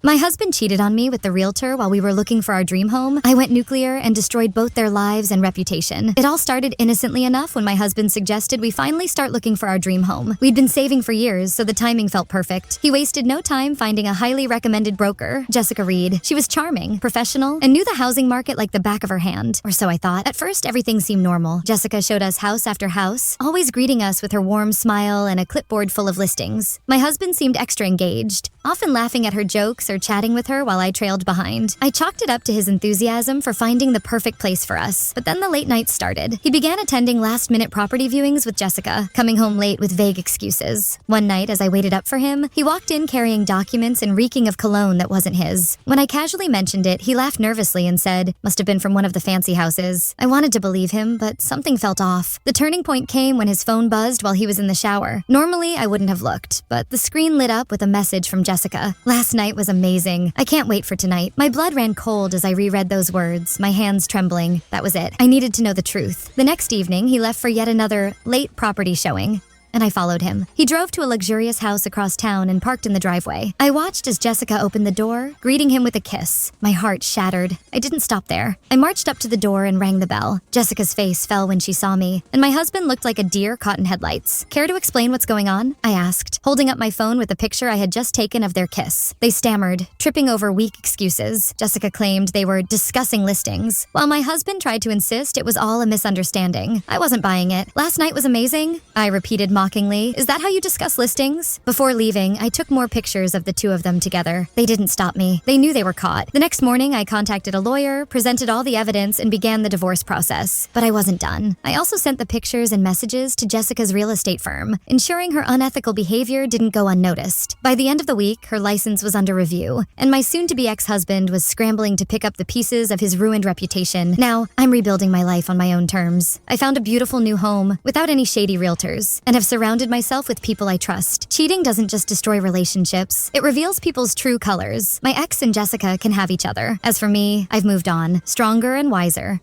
My husband cheated on me with the realtor while we were looking for our dream home. I went nuclear and destroyed both their lives and reputation. It all started innocently enough when my husband suggested we finally start looking for our dream home. We'd been saving for years, so the timing felt perfect. He wasted no time finding a highly recommended broker, Jessica Reed. She was charming, professional, and knew the housing market like the back of her hand, or so I thought. At first, everything seemed normal. Jessica showed us house after house, always greeting us with her warm smile and a clipboard full of listings. My husband seemed extra engaged, often laughing at her jokes or chatting with her while I trailed behind. I chalked it up to his enthusiasm for finding the perfect place for us. But then the late nights started. He began attending last-minute property viewings with Jessica, coming home late with vague excuses. One night, as I waited up for him, he walked in carrying documents and reeking of cologne that wasn't his. When I casually mentioned it, he laughed nervously and said, "Must have been from one of the fancy houses." I wanted to believe him, but something felt off. The turning point came when his phone buzzed while he was in the shower. Normally, I wouldn't have looked, but the screen lit up with a message from Jessica. "Last night was amazing. I can't wait for tonight." My blood ran cold as I reread those words, my hands trembling. That was it. I needed to know the truth. The next evening, he left for yet another late property showing, and I followed him. He drove to a luxurious house across town and parked in the driveway. I watched as Jessica opened the door, greeting him with a kiss. My heart shattered. I didn't stop there. I marched up to the door and rang the bell. Jessica's face fell when she saw me, and my husband looked like a deer caught in headlights. "Care to explain what's going on?" I asked, holding up my phone with a picture I had just taken of their kiss. They stammered, tripping over weak excuses. Jessica claimed they were discussing listings, while my husband tried to insist it was all a misunderstanding. I wasn't buying it. "Last night was amazing," I repeated mockingly. "Is that how you discuss listings?" Before leaving, I took more pictures of the two of them together. They didn't stop me. They knew they were caught. The next morning, I contacted a lawyer, presented all the evidence, and began the divorce process. But I wasn't done. I also sent the pictures and messages to Jessica's real estate firm, ensuring her unethical behavior didn't go unnoticed. By the end of the week, her license was under review, and my soon-to-be ex-husband was scrambling to pick up the pieces of his ruined reputation. Now, I'm rebuilding my life on my own terms. I found a beautiful new home, without any shady realtors, and have surrounded myself with people I trust. Cheating doesn't just destroy relationships, it reveals people's true colors. My ex and Jessica can have each other. As for me, I've moved on, stronger and wiser.